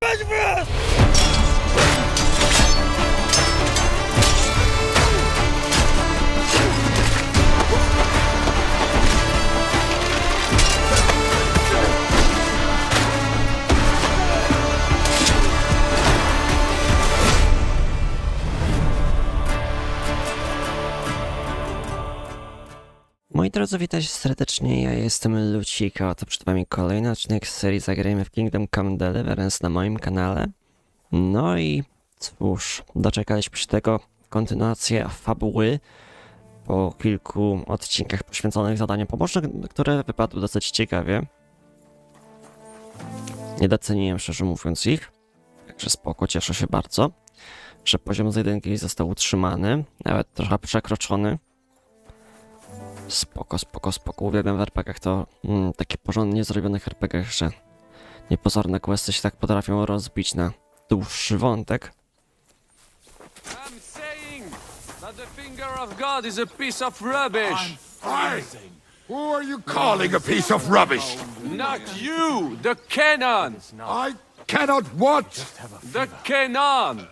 jebać was! Moi drodzy, witajcie serdecznie, ja jestem Lucika, to przed wami kolejny odcinek z serii Zagrajmy w Kingdome Come Deliverance na moim kanale. No i cóż, doczekaliśmy się tego, kontynuację fabuły po kilku odcinkach poświęconych zadaniom pobocznym, które wypadły dosyć ciekawie. Nie doceniłem, szczerze mówiąc, ich, także spoko, cieszę się bardzo, że poziom z jedynki został utrzymany, nawet trochę przekroczony. Spoko, spoko, spoko. Uwielbiam w RPGach to takie porządnie zrobionych RPGach, że niepozorne questy się tak potrafią rozbić na dłuższy wątek. I'm saying that the finger of God is a piece of rubbish. Who are you calling a piece of rubbish? Not you, the canon. I cannot what? The canon.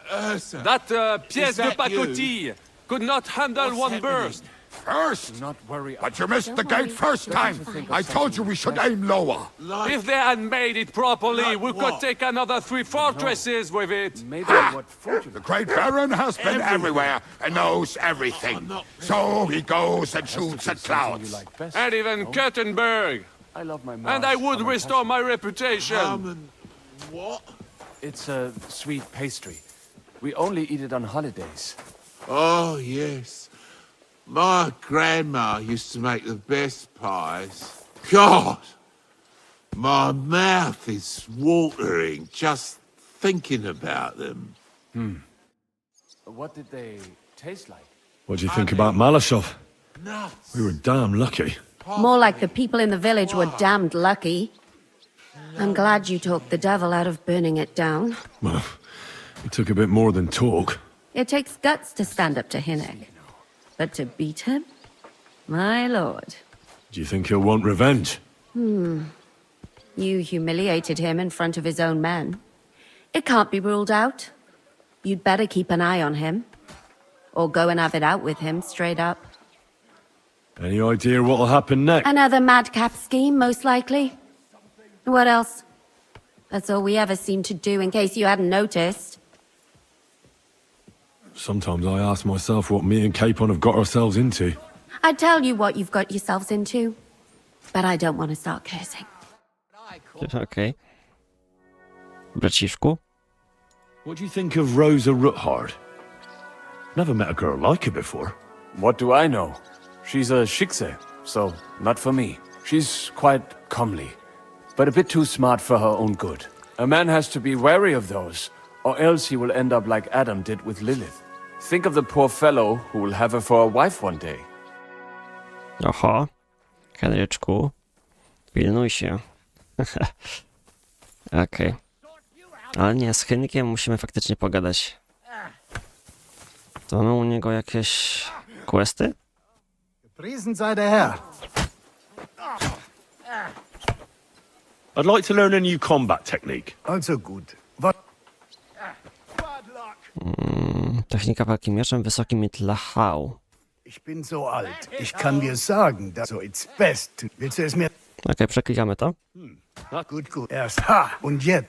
That pièce de pacotille could not handle one burst. First? But you missed the gate first time. I told you we should aim lower. If they had made it properly, we could take another 3 fortresses with it. The Great Baron has been everywhere and knows everything. So he goes and shoots at clouds. And even Kettenberg. And I would restore my reputation. What? It's a sweet pastry. We only eat it on holidays. Oh, yes. My grandma used to make the best pies. God! My mouth is watering just thinking about them. What did they taste like? What do you think about Malashov? Nuts. We were damn lucky. More like the people in the village were damned lucky. I'm glad you talked the devil out of burning it down. Well, it took a bit more than talk. It takes guts to stand up to Henrik. But to beat him? My lord. Do you think he'll want revenge? You humiliated him in front of his own men. It can't be ruled out. You'd better keep an eye on him. Or go and have it out with him, straight up. Any idea what'll happen next? Another madcap scheme, most likely. What else? That's all we ever seem to do, in case you hadn't noticed. Sometimes I ask myself what me and Capon have got ourselves into. I'd tell you what you've got yourselves into, but I don't want to start cursing. Okej. Braciszku? What do you think of Rosa Ruthard? Never met a girl like her before. What do I know? She's a shikse, so not for me. She's quite comely, but a bit too smart for her own good. A man has to be wary of those, or else he will end up like Adam did with Lilith. Think of the poor fellow who will have her for a wife one day. Oho. Henryczku. Pilnuj się. Okej. Ale nie, z Henrykiem musimy faktycznie pogadać. To mamy u niego jakieś questy? Gepriesen sei der Herr. I'd like to learn a new combat technique. Also gut. Was? Technika walki mieczem wysokim mit Lachau. Ich bin so alt. Ich kann dir sagen, dass so it's best. Willst du es mir? Okej, przeklikamy to. Gut, gut. Erst ha und jetzt.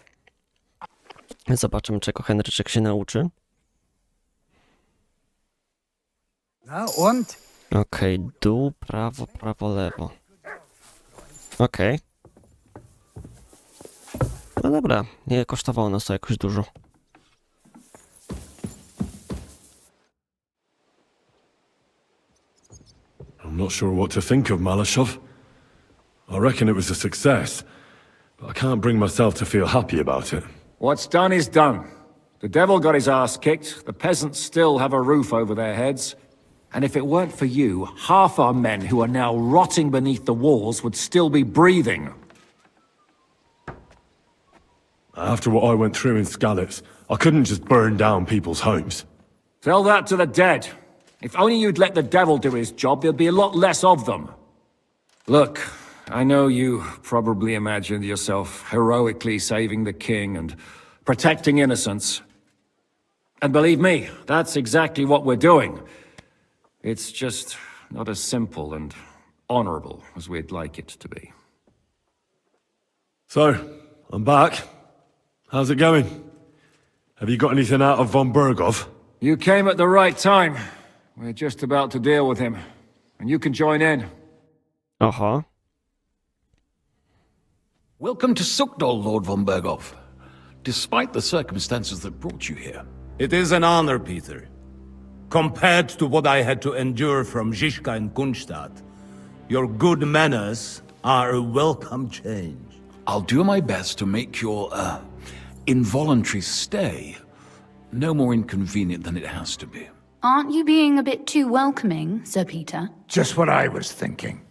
Zobaczymy, czego Henryczek się nauczy. Na und? Okej, dół, prawo, prawo, lewo. Okej. No dobra, nie kosztowało nas to jakoś dużo. I'm not sure what to think of Malashov. I reckon it was a success, but I can't bring myself to feel happy about it. What's done is done. The devil got his ass kicked, the peasants still have a roof over their heads, and if it weren't for you, half our men who are now rotting beneath the walls would still be breathing. After what I went through in Skalicy, I couldn't just burn down people's homes. Tell that to the dead. If only you'd let the devil do his job, there'd be a lot less of them. Look, I know you probably imagined yourself heroically saving the king and protecting innocence. And believe me, that's exactly what we're doing. It's just not as simple and honorable as we'd like it to be. So, I'm back. How's it going? Have you got anything out of von Bergov? You came at the right time. We're just about to deal with him. And you can join in. Oho. Welcome to Sukdal, Lord von Bergov. Despite the circumstances that brought you here. It is an honor, Peter. Compared to what I had to endure from Zizka and Kunstadt, your good manners are a welcome change. I'll do my best to make your, involuntary stay no more inconvenient than it has to be. Aren't you being a bit too welcoming, Sir Peter? Just what I was thinking.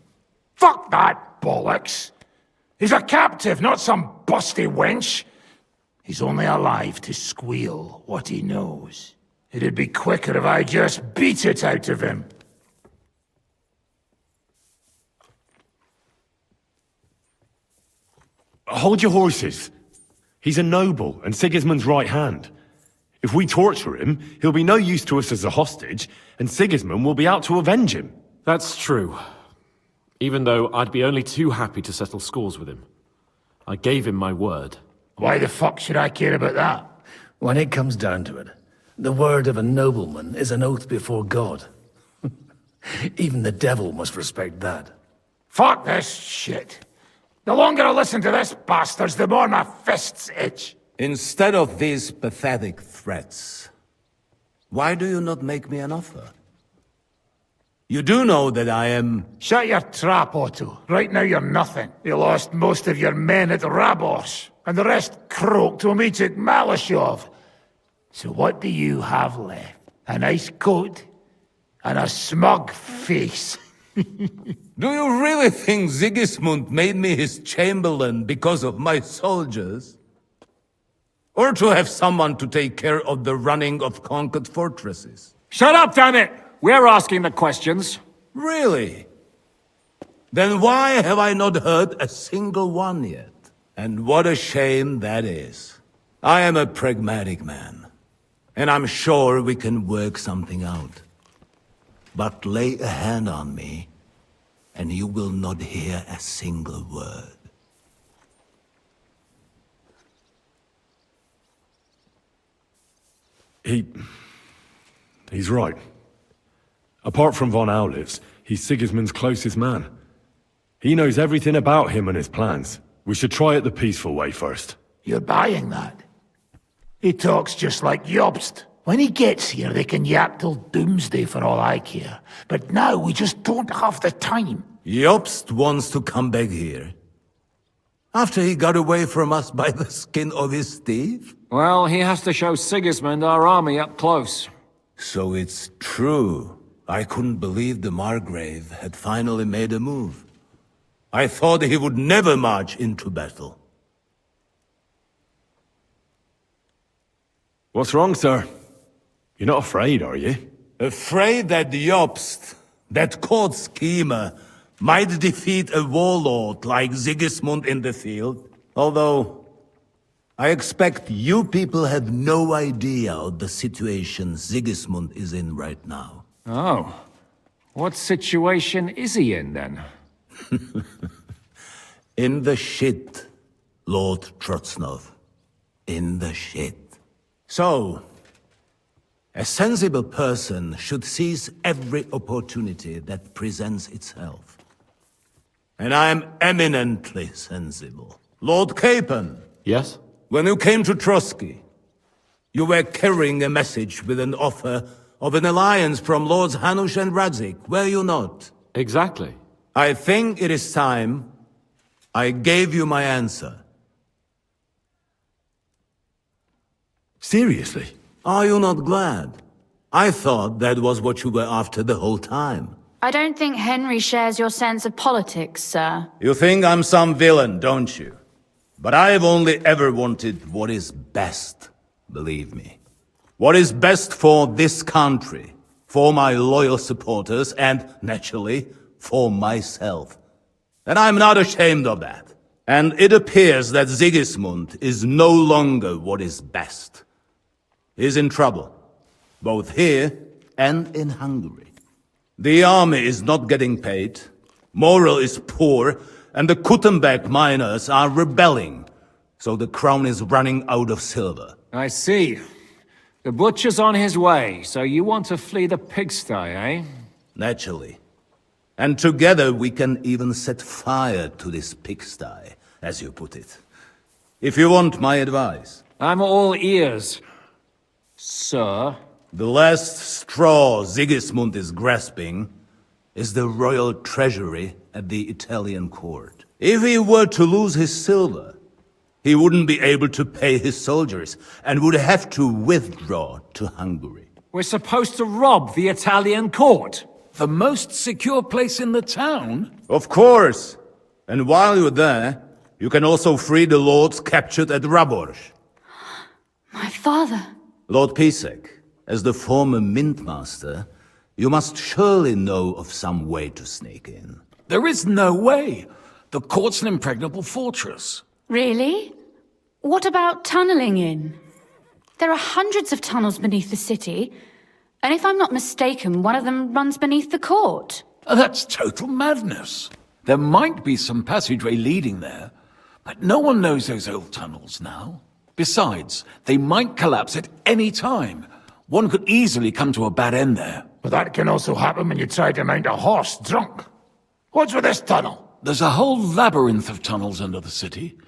Fuck that bollocks! He's a captive, not some busty wench. He's only alive to squeal what he knows. It'd be quicker if I just beat it out of him. Hold your horses. He's a noble and Sigismund's right hand. If we torture him, he'll be no use to us as a hostage, and Sigismund will be out to avenge him. That's true. Even though I'd be only too happy to settle scores with him. I gave him my word. Why the fuck should I care about that? When it comes down to it, the word of a nobleman is an oath before God. Even the devil must respect that. Fuck this shit. The longer I listen to this bastards, the more my fists itch. Instead of these pathetic threats, why do you not make me an offer? You do know that I am... Shut your trap, Otto. Right now you're nothing. You lost most of your men at Rabos, and the rest croaked when we took Malashov. So what do you have left? A nice coat and a smug face. Do you really think Sigismund made me his chamberlain because of my soldiers? Or to have someone to take care of the running of conquered fortresses? Shut up, damn it! We're asking the questions. Really? Then why have I not heard a single one yet? And what a shame that is. I am a pragmatic man, and I'm sure we can work something out. But lay a hand on me, and you will not hear a single word. He's right. Apart from von Aulitz, he's Sigismund's closest man. He knows everything about him and his plans. We should try it the peaceful way first. You're buying that? He talks just like Jobst. When he gets here, they can yap till doomsday for all I care. But now we just don't have the time. Jobst wants to come back here. After he got away from us by the skin of his teeth? Well, he has to show Sigismund our army up close. So it's true. I couldn't believe the Margrave had finally made a move. I thought he would never march into battle. What's wrong, sir? You're not afraid, are you? Afraid that Jobst, that court schemer, might defeat a warlord like Sigismund in the field? Although, I expect you people have no idea of the situation Sigismund is in right now. Oh. What situation is he in, then? In the shit, Lord Trotznov. In the shit. So, a sensible person should seize every opportunity that presents itself. And I am eminently sensible. Lord Capon. Yes? When you came to Trotsky, you were carrying a message with an offer of an alliance from Lords Hanush and Radzik, were you not? Exactly. I think it is time I gave you my answer. Seriously? Are you not glad? I thought that was what you were after the whole time. I don't think Henry shares your sense of politics, sir. You think I'm some villain, don't you? But I've only ever wanted what is best, believe me. What is best for this country, for my loyal supporters, and, naturally, for myself. And I'm not ashamed of that. And it appears that Sigismund is no longer what is best. He's in trouble, both here and in Hungary. The army is not getting paid, morale is poor, and the Kuttenberg miners are rebelling, so the crown is running out of silver. I see. The butcher's on his way, so you want to flee the pigsty, eh? Naturally. And together we can even set fire to this pigsty, as you put it. If you want my advice. I'm all ears, sir. The last straw Sigismund is grasping is the royal treasury at the Italian court. If he were to lose his silver, he wouldn't be able to pay his soldiers and would have to withdraw to Hungary. We're supposed to rob the Italian court. The most secure place in the town? Of course. And while you're there, you can also free the lords captured at Raborz. My father. Lord Pisek, as the former mint master, you must surely know of some way to sneak in. There is no way. The court's an impregnable fortress. Really? What about tunneling in? There are hundreds of tunnels beneath the city, and if I'm not mistaken, one of them runs beneath the court. That's total madness. There might be some passageway leading there, but no one knows those old tunnels now. Besides, they might collapse at any time. One could easily come to a bad end there. But that can also happen when you try to mount a horse drunk. What's with this tunnel? There's a whole labyrinth of tunnels under the city.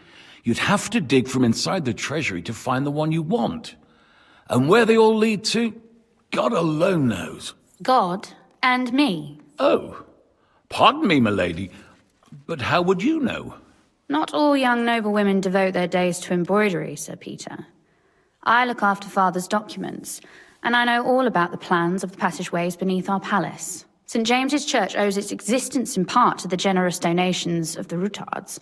You'd have to dig from inside the treasury to find the one you want. And where they all lead to, God alone knows. God and me. Oh, pardon me, milady, but how would you know? Not all young noblewomen devote their days to embroidery, Sir Peter. I look after Father's documents, and I know all about the plans of the passageways beneath our palace. St. James's Church owes its existence in part to the generous donations of the Routards.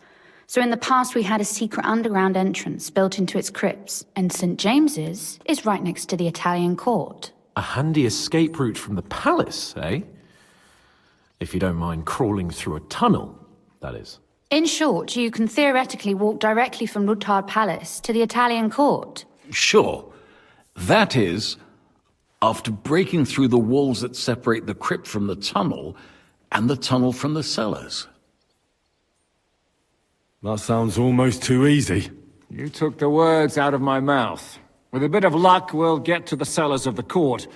So in the past we had a secret underground entrance built into its crypts, and St. James's is right next to the Italian court. A handy escape route from the palace, eh? If you don't mind crawling through a tunnel, that is. In short, you can theoretically walk directly from Routard Palace to the Italian court. Sure. That is, after breaking through the walls that separate the crypt from the tunnel, and the tunnel from the cellars. That sounds almost too easy. You took the words out of my mouth. With a bit of luck, we'll get to the cellars of the court.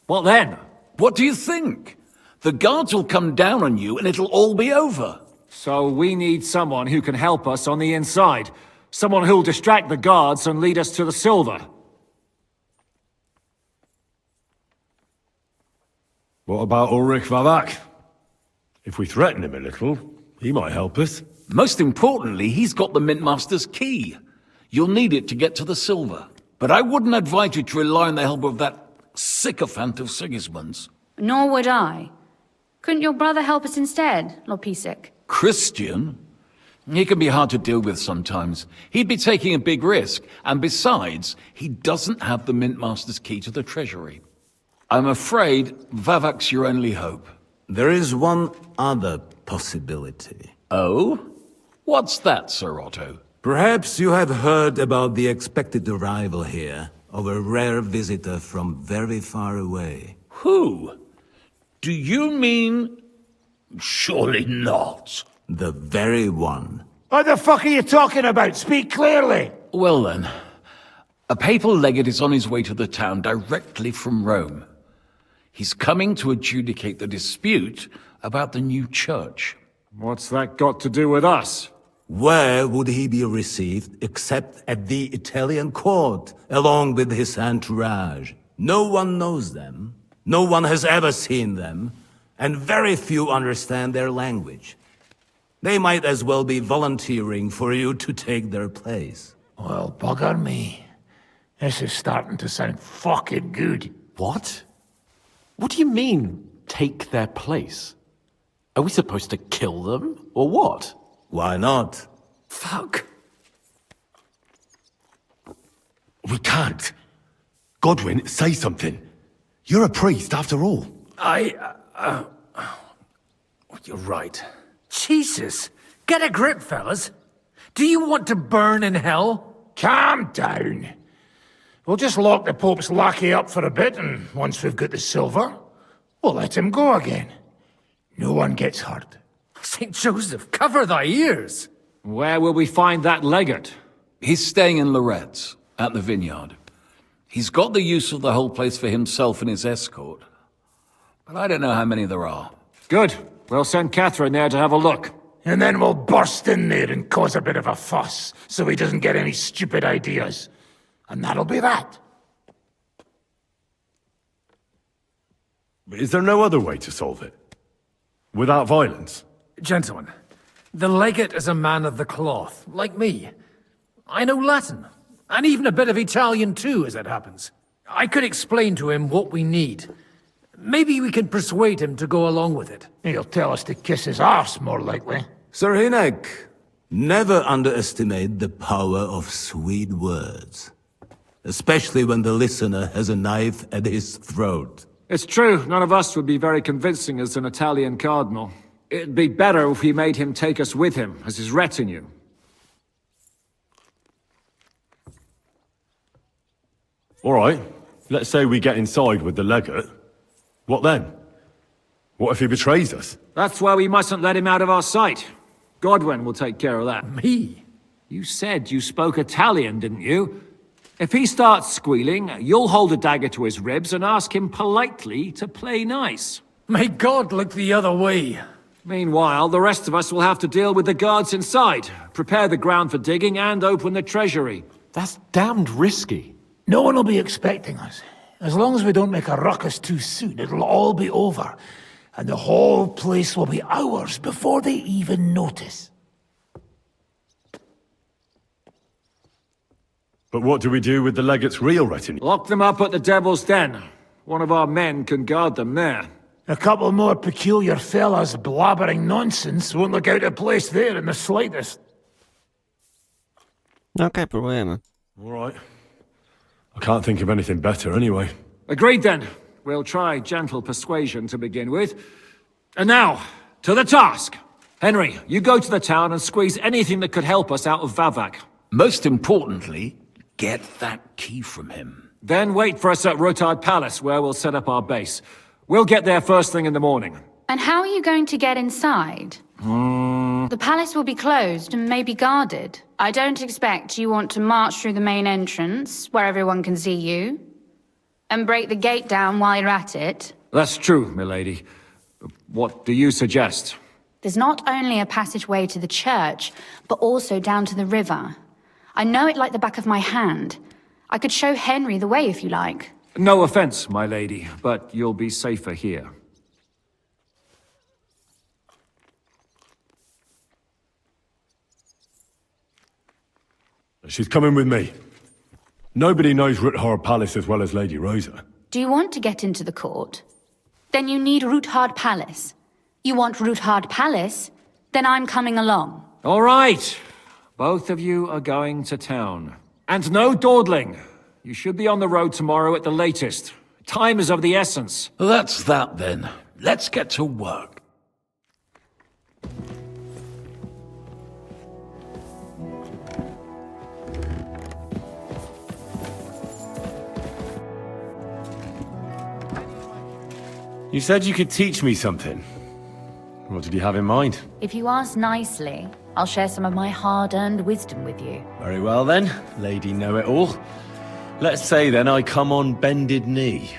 What then? What do you think? The guards will come down on you and it'll all be over. So we need someone who can help us on the inside. Someone who'll distract the guards and lead us to the silver. What about Ulrich Vavak? If we threaten him a little, he might help us. Most importantly, he's got the Mintmaster's key. You'll need it to get to the silver. But I wouldn't advise you to rely on the help of that sycophant of Sigismund's. Nor would I. Couldn't your brother help us instead, Lord Pisek? Christian? He can be hard to deal with sometimes. He'd be taking a big risk, and besides, he doesn't have the Mintmaster's key to the treasury. I'm afraid Vavak's your only hope. There is one other possibility. Oh? What's that, Sir Otto? Perhaps you have heard about the expected arrival here of a rare visitor from very far away. Who? Do you mean... Surely not. The very one. What the fuck are you talking about? Speak clearly. Well then, a papal legate is on his way to the town directly from Rome. He's coming to adjudicate the dispute about the new church. What's that got to do with us? Where would he be received except at the Italian court, along with his entourage? No one knows them, no one has ever seen them, and very few understand their language. They might as well be volunteering for you to take their place. Well, bugger me. This is starting to sound fucking good. What? What do you mean, take their place? Are we supposed to kill them, or what? Why not? Fuck. We can't. Godwin, say something. You're a priest, after all. You're right. Jesus! Get a grip, fellas. Do you want to burn in hell? Calm down. We'll just lock the Pope's lackey up for a bit, and once we've got the silver, we'll let him go again. No one gets hurt. St. Joseph, cover thy ears! Where will we find that legate? He's staying in Loretz, at the vineyard. He's got the use of the whole place for himself and his escort. But I don't know how many there are. Good. We'll send Catherine there to have a look. And then we'll burst in there and cause a bit of a fuss, so he doesn't get any stupid ideas. And that'll be that. Is there no other way to solve it? Without violence? Gentlemen, the legate is a man of the cloth, like me. I know Latin, and even a bit of Italian too, as it happens. I could explain to him what we need. Maybe we can persuade him to go along with it. He'll tell us to kiss his arse, more likely. Sir Hinek, never underestimate the power of sweet words. Especially when the listener has a knife at his throat. It's true, none of us would be very convincing as an Italian cardinal. It'd be better if we made him take us with him as his retinue. All right, let's say we get inside with the legate. What then? What if he betrays us? That's why we mustn't let him out of our sight. Godwin will take care of that. Me? You said you spoke Italian, didn't you? If he starts squealing, you'll hold a dagger to his ribs and ask him politely to play nice. May God look the other way. Meanwhile, the rest of us will have to deal with the guards inside, prepare the ground for digging, and open the treasury. That's damned risky. No one will be expecting us. As long as we don't make a ruckus too soon, it'll all be over. And the whole place will be ours before they even notice. But what do we do with the legate's real retinue? Lock them up at the Devil's Den. One of our men can guard them there. A couple more peculiar fellas blabbering nonsense won't look out of place there in the slightest. Okej, próbujemy. All right. I can't think of anything better anyway. Agreed then. We'll try gentle persuasion to begin with. And now, to the task! Henry, you go to the town and squeeze anything that could help us out of Vavak. Most importantly, get that key from him. Then wait for us at Rotard Palace, where we'll set up our base. We'll get there first thing in the morning. And how are you going to get inside? The palace will be closed and may be guarded. I don't expect you want to march through the main entrance, where everyone can see you, and break the gate down while you're at it. That's true, milady. What do you suggest? There's not only a passageway to the church, but also down to the river. I know it like the back of my hand. I could show Henry the way if you like. No offense, my lady, but you'll be safer here. She's coming with me. Nobody knows Rutgard Palace as well as Lady Rosa. Do you want to get into the court? Then you need Rutgard Palace. You want Rutgard Palace? Then I'm coming along. All right. Both of you are going to town. And no dawdling. You should be on the road tomorrow at the latest. Time is of the essence. That's that then. Let's get to work. You said you could teach me something. What did you have in mind? If you ask nicely, I'll share some of my hard-earned wisdom with you. Very well then, Lady Know-It-All. Let's say then I come on bended knee.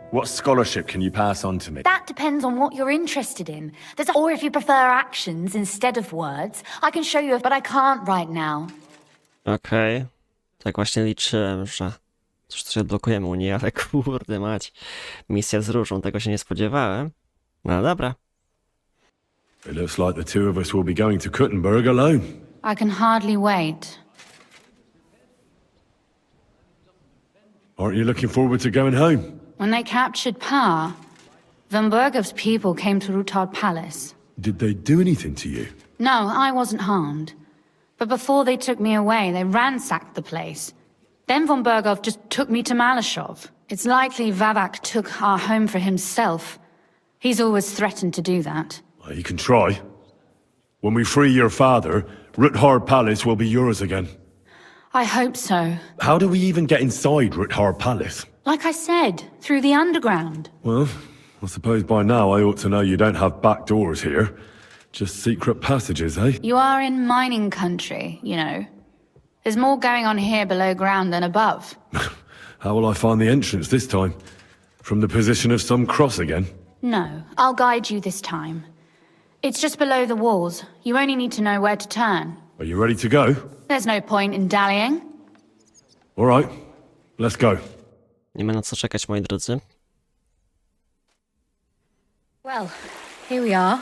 What scholarship can you pass on to me? That depends on what you're interested in. Or if you prefer actions instead of words, I can show you, but I can't right now. Okej. Tak właśnie liczyłem, że coś odblokujemy u niej, ale kurde mać. Misja z Różą, tego się nie spodziewałem. No dobra. It looks like the two of us will be going to Kuttenberg alone. I can hardly wait. Aren't you looking forward to going home? When they captured power, Van Bergov's people came to Rutgard Palace. Did they do anything to you? No, I wasn't harmed. But before they took me away, they ransacked the place. Then Von Bergov just took me to Malashov. It's likely Vavak took our home for himself. He's always threatened to do that. Well, you can try. When we free your father, Ruthard Palace will be yours again. I hope so. How do we even get inside Ruthard Palace? Like I said, through the underground. Well, I suppose by now I ought to know you don't have back doors here. Just secret passages, eh? You are in mining country, you know. There's more going on here below ground than above. How will I find the entrance this time? From the position of some cross again? No, I'll guide you this time. It's just below the walls. You only need to know where to turn. Are you ready to go? There's no point in dallying. All right, let's go. Nie ma na co czekać, moi drodzy. Well, here we are.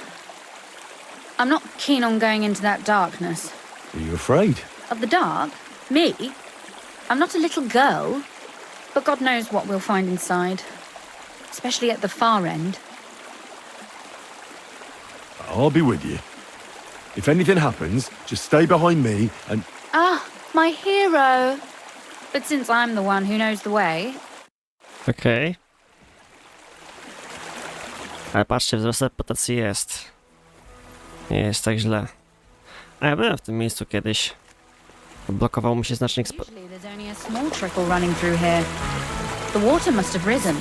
I'm not keen on going into that darkness. Are you afraid? Of the dark? Me? I'm not a little girl. But God knows what we'll find inside. Especially at the far end. I'll be with you. If anything happens, just stay behind me and... Ah, my hero! But since I'm the one who knows the way... Okej. Ale patrzcie, wzrost reputacji jest. Nie jest tak źle. A ja byłem w tym miejscu kiedyś. Odblokował mi się znacznik Usually there's only a small trickle running through here. The water must have risen.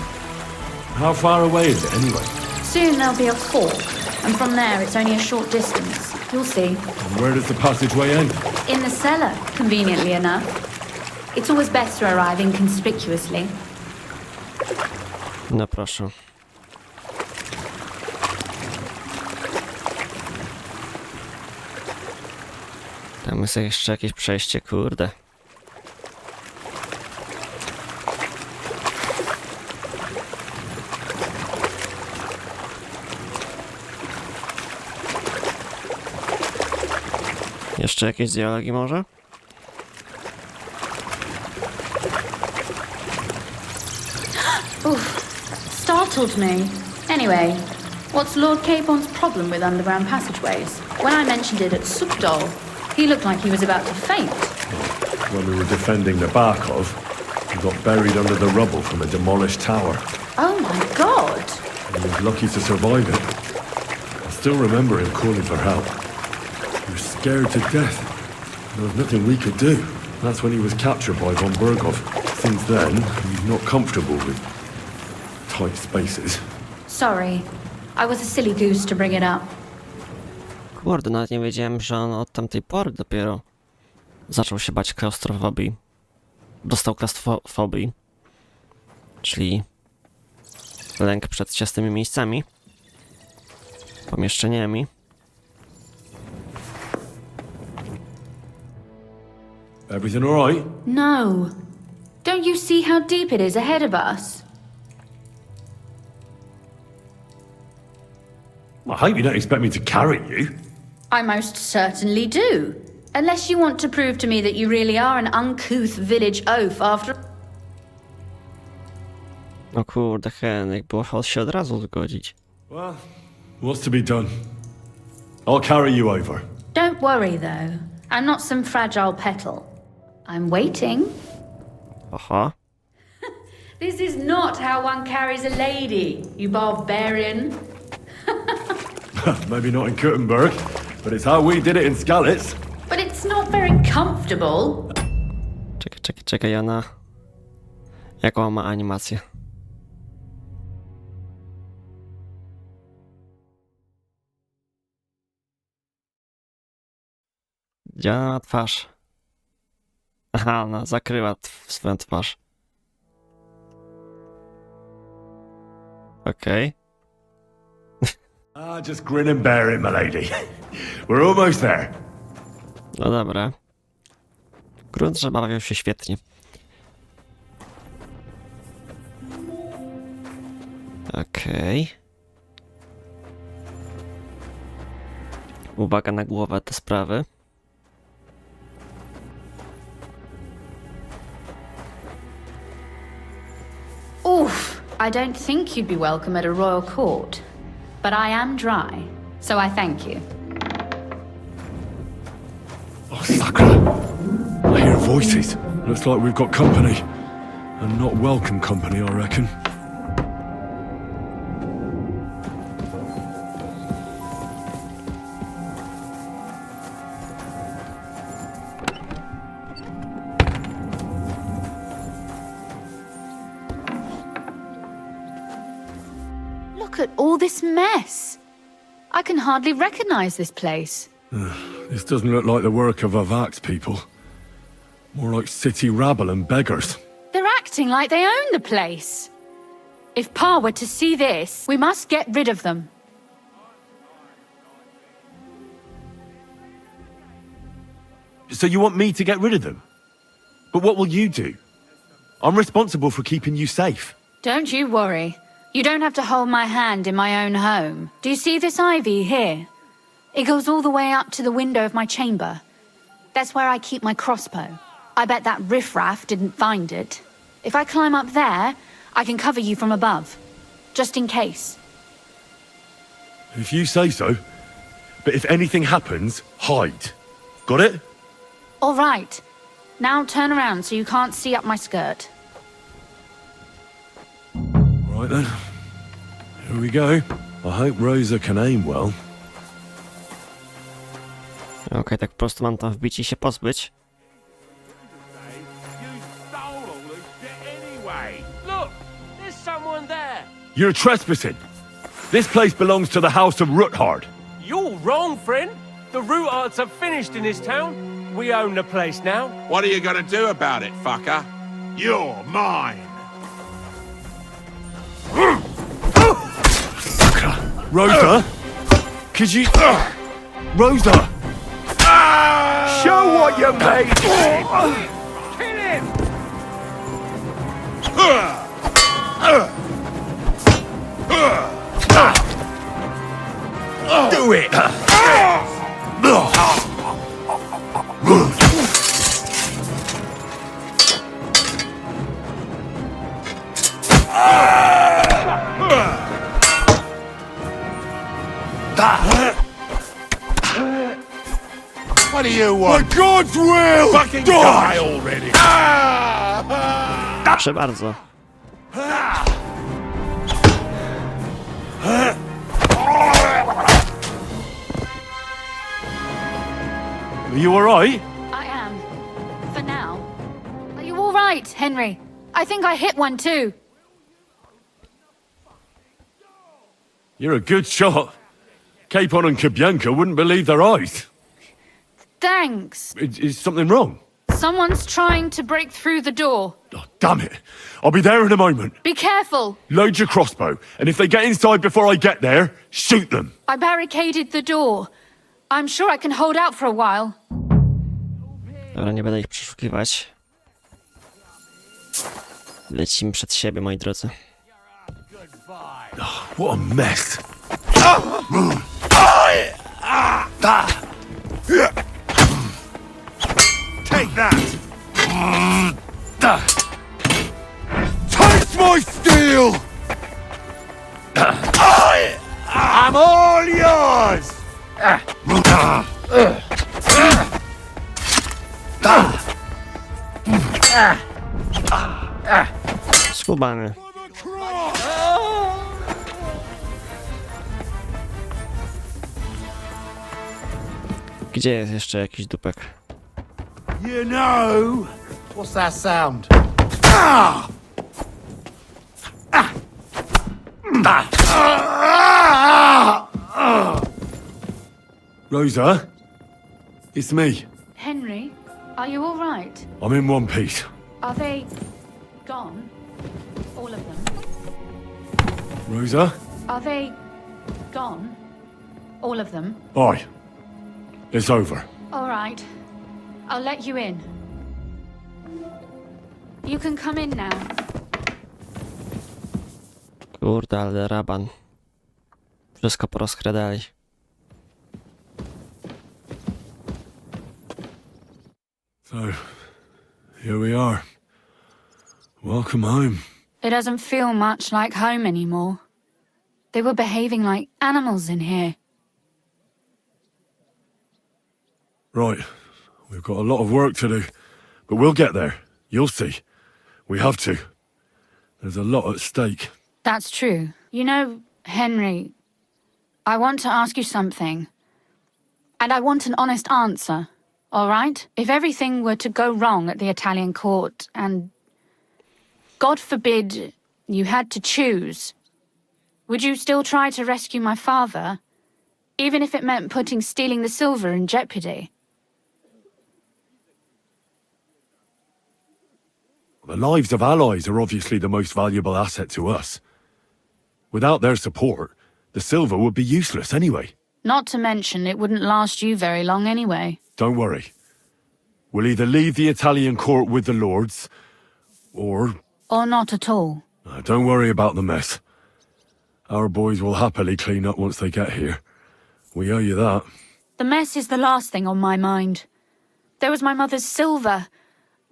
How far away is it anyway? Soon there'll be a fork, and from there it's only a short distance. You'll see. And where does the passageway end? In the cellar, conveniently enough. It's always best to arrive inconspicuously. No proszę. Tam jest jeszcze jakieś przejście, kurde. Jeszcze jakieś dialogi może? Oof, startled me. Anyway, what's Lord Capon's problem with underground passageways? When I mentioned it at Sukdol, he looked like he was about to faint. When we were defending the Barkov, he got buried under the rubble from a demolished tower. Oh my god! He was lucky to survive it. I still remember him calling for help. He was scared to death. There was nothing we could do. That's when he was captured by von Berghoff. Since then, he's not comfortable with tight spaces. Sorry, I was a silly goose to bring it up. Kurde, nawet nie wiedziałem, że on od tamtej pory dopiero zaczął się bać klaustrofobii. Dostał klaustrofobii. Czyli lęk przed ciasnymi miejscami. Pomieszczeniami. Everything all right? No. Don't you see how deep it is ahead of us? I hope you don't expect me to carry you. I most certainly do. Unless you want to prove to me that you really are an uncouth village oaf after... O kurde, Henryk, było się od razu zgodzić. Well, what's to be done? I'll carry you over. Don't worry, though. I'm not some fragile petal. I'm waiting. Aha. This is not how one carries a lady, you barbarian. Maybe not in Kuttenberg, but it's how we did it in Skalicy. But it's not very comfortable. Czekaj, Jana. Jaką ma animację? Działa na twarz. Aha, ona zakryła swoją twarz. Okej. Just grin and bear it, my lady. We're almost there. No dobra. Grunt, że bawią się świetnie. Okej. Uwaga na głowę te sprawy. Oof, I don't think you'd be welcome at a royal court. But I am dry, so I thank you. Oh, Sakra! I hear voices. Looks like we've got company. And not welcome company, I reckon. Look at all this mess. I can hardly recognize this place. This doesn't look like the work of Avax people. More like city rabble and beggars. They're acting like they own the place. If Pa were to see this, we must get rid of them. So you want me to get rid of them? But what will you do? I'm responsible for keeping you safe. Don't you worry. You don't have to hold my hand in my own home. Do you see this ivy here? It goes all the way up to the window of my chamber. That's where I keep my crossbow. I bet that riffraff didn't find it. If I climb up there, I can cover you from above. Just in case. If you say so. But if anything happens, hide. Got it? All right. Now turn around so you can't see up my skirt. All right then. Here we go. I hope Rosa can aim well. Okej, tak po prostu mam tam wbić i się pozbyć. Look, there's someone there. You're trespassing. This place belongs to the House of Ruthard. You're wrong, friend. The Rootards have finished in this town. We own the place now. What are you gonna do about it, fucker? You're mine. Rosa? Could you... Rosa! Show what you're made of! Kill him! Do it! What do you want? By God's will! Fucking die already! Proszę bardzo. Are you alright? I am. For now. Are you all right, Henry? I think I hit one too. You're a good shot. Capon and Kabianka wouldn't believe their eyes. Thanks. Is something wrong? Someone's trying to break through the door. Oh, damn it. I'll be there in a moment. Be careful. Load your crossbow, and if they get inside before I get there, shoot them. I barricaded the door. I'm sure I can hold out for a while. Dobra, nie będę ich przeszukiwać. Lecimy przed siebie, moi drodzy. Oh, what a mess. Take that! Taste my steel! I'm all yours! Skubany. Gdzie jest jeszcze jakiś dupek? You know... What's that sound? Rosa? It's me. Henry, are you all right? I'm in one piece. Are they gone? All of them? Rosa? Are they gone? All of them? Aye. It's over. All right. I'll let you in. You can come in now. Kurde, ale raban. Wszystko porozkradali. So, here we are. Welcome home. It doesn't feel much like home anymore. They were behaving like animals in here. Right. We've got a lot of work to do. But we'll get there. You'll see. We have to. There's a lot at stake. That's true. You know, Henry, I want to ask you something. And I want an honest answer, all right? If everything were to go wrong at the Italian court and, God forbid, you had to choose, Would you still try to rescue my father, even if it meant putting stealing the silver in jeopardy? The lives of allies are obviously the most valuable asset to us. Without their support, the silver would be useless anyway. Not to mention it wouldn't last you very long anyway. Don't worry. We'll either leave the Italian court with the lords, or not at all. Don't worry about the mess. Our boys will happily clean up once they get here. We owe you that. The mess is the last thing on my mind. There was my mother's silver,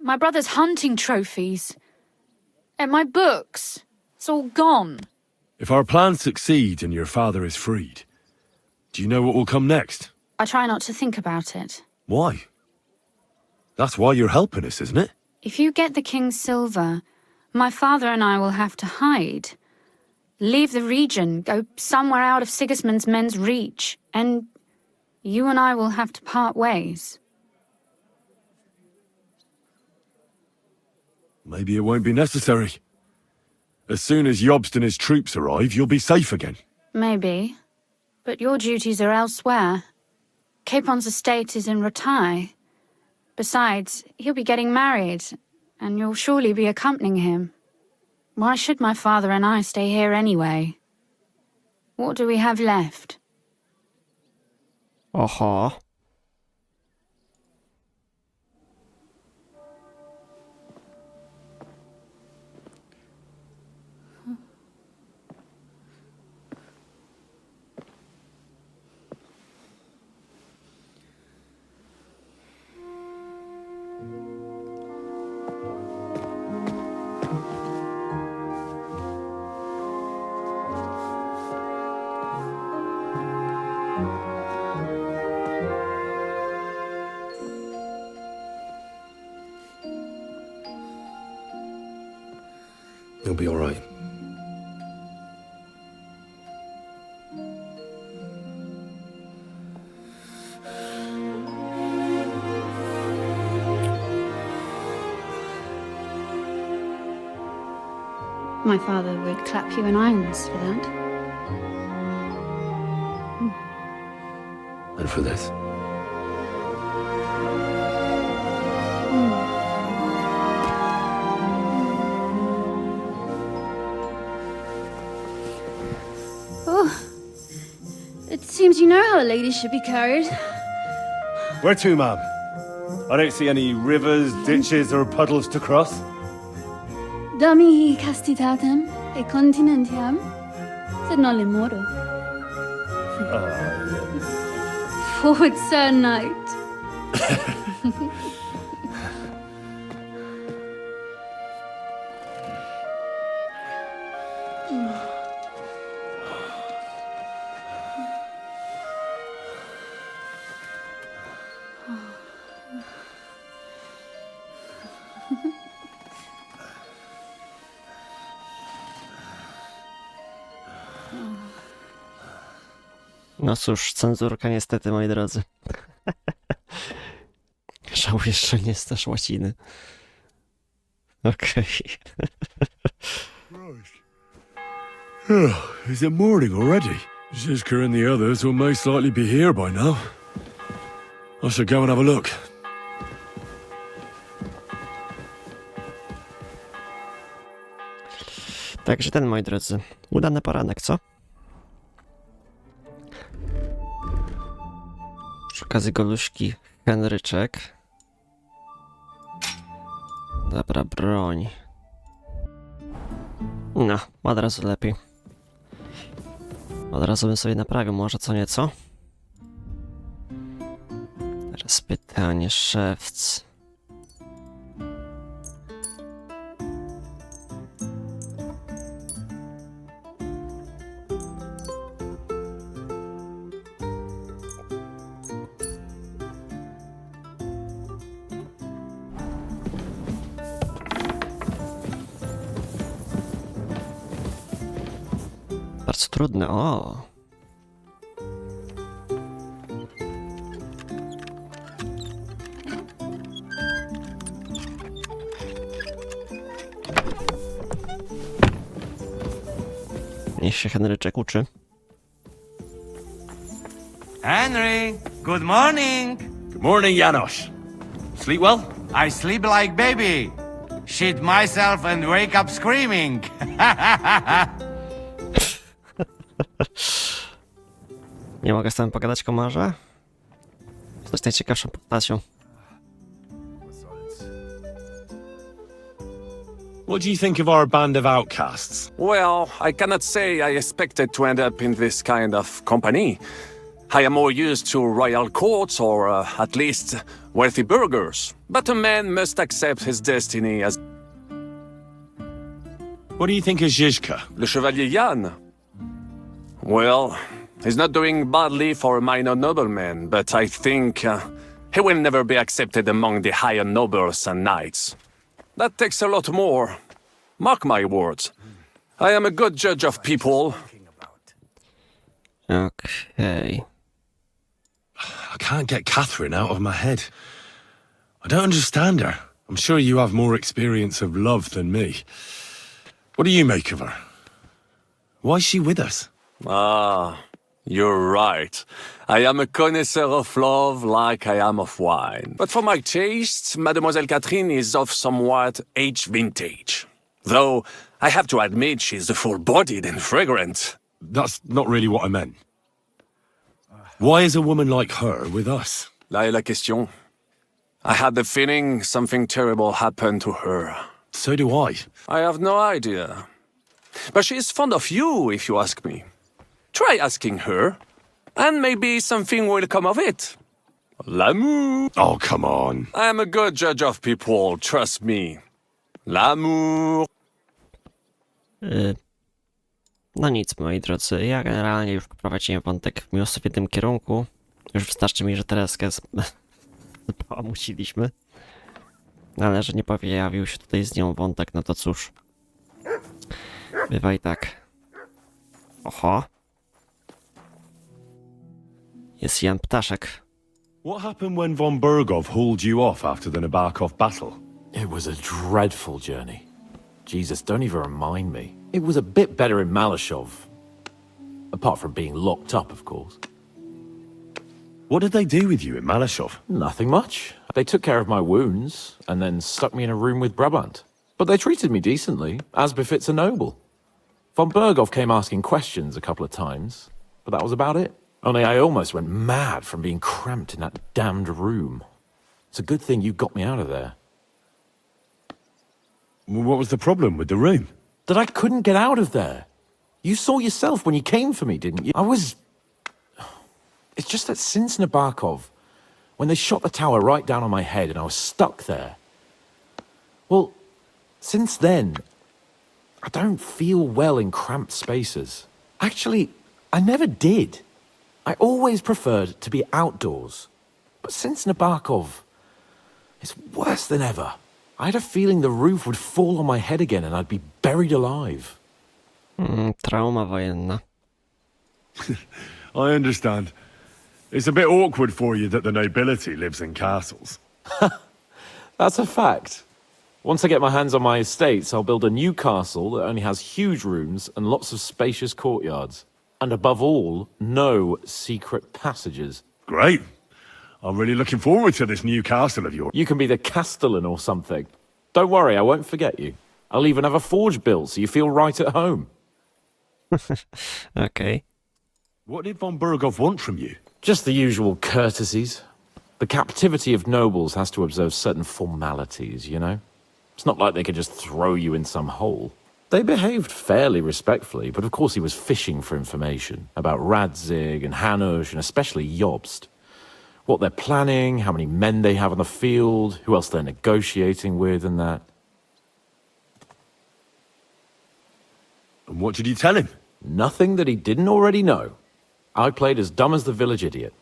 my brother's hunting trophies, and my books. It's all gone. If our plan succeeds and your father is freed, do you know what will come next? I try not to think about it. Why? That's why you're helping us, isn't it? If you get the king's silver, my father and I will have to hide. Leave the region, go somewhere out of Sigismund's men's reach, and you and I will have to part ways. Maybe it won't be necessary. As soon as Jobst and his troops arrive, you'll be safe again. Maybe. But your duties are elsewhere. Capon's estate is in Retaille. Besides, he'll be getting married, and you'll surely be accompanying him. Why should my father and I stay here anyway? What do we have left? Oho. You'll be all right. My father would clap you in irons for that. And for this? Oh, it seems you know how a lady should be carried. Where to, ma'am? I don't see any rivers, ditches, or puddles to cross. Dami castitatem e continentiam, sed non le moro. Forward, Sir Knight. No cóż, cenzurka niestety, moi drodzy. Żałuję, że nie znasz łaciny. Okej. Is it morning already? Zizka and the others will most likely be here by now. I should go and have a look. Także ten, moi drodzy, udany poranek, co? Przy okazji goluszki Henryczek. Dobra, broń. No, od razu lepiej. Od razu bym sobie naprawił może co nieco. Teraz pytanie, szewc. Bardzo trudne, o. Niech się Henryczek uczy. Henry, good morning. Good morning, Janos. Sleep well? I sleep like baby. Shit myself and wake up screaming. Nie mogę z tobą pogadać, komarze? Jesteś najciekawszą postacią. What do you think of our band of outcasts? Well, I cannot say I expected to end up in this kind of company. I am more used to royal courts or at least wealthy burghers. But a man must accept his destiny as... What do you think of Zizka? Le Chevalier Jan. Well, he's not doing badly for a minor nobleman, but I think he will never be accepted among the higher nobles and knights. That takes a lot more. Mark my words. I am a good judge of people. Okay. I can't get Catherine out of my head. I don't understand her. I'm sure you have more experience of love than me. What do you make of her? Why is she with us? Ah, you're right. I am a connoisseur of love like I am of wine. But for my taste, Mademoiselle Catherine is of somewhat age vintage. Though, I have to admit she's full-bodied and fragrant. That's not really what I meant. Why is a woman like her with us? Là est la question. I had the feeling something terrible happened to her. So do I. I have no idea. But she is fond of you, if you ask me. Try asking her, and maybe something will come of it. L'amour. Oh, come on. I am a good judge of people, trust me. L'amour. No nic, moi drodzy, ja generalnie już poprowadziłem wątek w miłosnym kierunku. Już wystarczy mi, że Tereskę pomusiliśmy. Ale że nie pojawił się tutaj z nią wątek, no to cóż. Bywa i tak. Oho. Jest Jan Ptaszek. What happened when von Bergov hauled you off after the Nabokov battle? It was a dreadful journey. Jesus, don't even remind me. It was a bit better in Malashov. Apart from being locked up, of course. What did they do with you in Malashov? Nothing much. They took care of my wounds, and then stuck me in a room with Brabant. But they treated me decently, as befits a noble. Von Bergov came asking questions a couple of times, but that was about it. Only I almost went mad from being cramped in that damned room. It's a good thing you got me out of there. What was the problem with the room? That I couldn't get out of there. You saw yourself when you came for me, didn't you? It's just that since Nabokov, when they shot the tower right down on my head and I was stuck there. Well, since then, I don't feel well in cramped spaces. Actually, I never did. I always preferred to be outdoors. But since Nabokov, it's worse than ever. I had a feeling the roof would fall on my head again and I'd be buried alive. Trauma wojenna. I understand. It's a bit awkward for you that the nobility lives in castles. That's a fact. Once I get my hands on my estates, I'll build a new castle that only has huge rooms and lots of spacious courtyards. And above all, no secret passages. Great. I'm really looking forward to this new castle of yours. You can be the castellan or something. Don't worry, I won't forget you. I'll even have a forge built so you feel right at home. Okay. What did von Bergov want from you? Just the usual courtesies. The captivity of nobles has to observe certain formalities, you know? It's not like they could just throw you in some hole. They behaved fairly respectfully, but of course he was fishing for information about Radzig and Hanush and especially Jobst. What they're planning, how many men they have on the field, who else they're negotiating with and that. And what did you tell him? Nothing that he didn't already know. I played as dumb as the village idiot.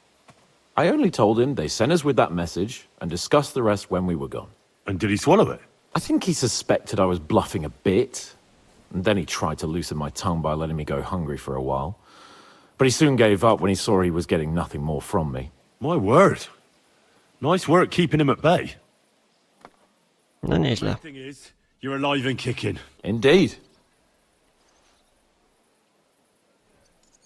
I only told him they sent us with that message and discussed the rest when we were gone. And did he swallow it? I think he suspected I was bluffing a bit. And then he tried to loosen my tongue by letting me go hungry for a while. But he soon gave up when he saw he was getting nothing more from me. My word. Nice work keeping him at bay. No nieźle. The thing is, you're alive and kicking. Indeed.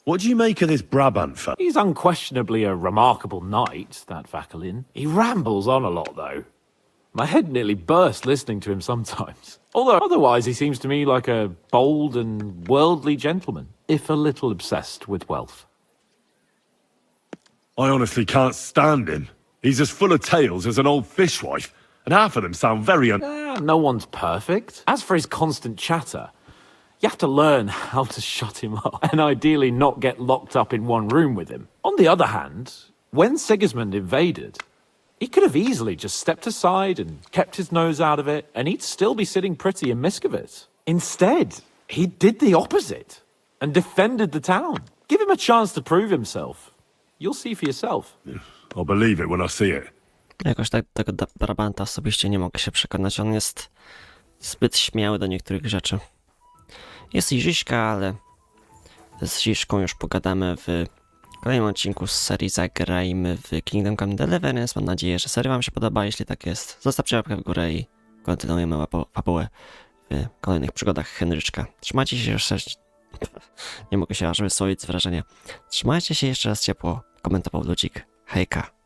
What do you make of this Brabant fella? He's unquestionably a remarkable knight, that Vakelin. He rambles on a lot, though. My head nearly burst listening to him sometimes. Although otherwise he seems to me like a bold and worldly gentleman, if a little obsessed with wealth. I honestly can't stand him. He's as full of tales as an old fishwife, and half of them sound very No one's perfect. As for his constant chatter, you have to learn how to shut him up, and ideally not get locked up in one room with him. On the other hand, when Sigismund invaded, he could have easily just stepped aside and kept his nose out of it, and he'd still be sitting pretty in Miskovitz. Instead, he did the opposite and defended the town. Give him a chance to prove himself. You'll see for yourself. I'll believe it when I see it. Jakoś tak tego Brabanta osobiście nie mogę się przekonać. On jest zbyt śmiały do niektórych rzeczy. Jest i Ziśka, ale z Ziszką już pogadamy w kolejnym odcinku z serii Zagrajmy w Kingdome Come Deliverance. Mam nadzieję, że seria wam się podoba. Jeśli tak jest, zostawcie łapkę w górę i kontynuujemy fabułę w kolejnych przygodach Henryczka. Trzymajcie się jeszcze... Nie mogę się aż wysłowić z wrażenia. Trzymajcie się jeszcze raz ciepło. Komentował Ludzik. Hejka.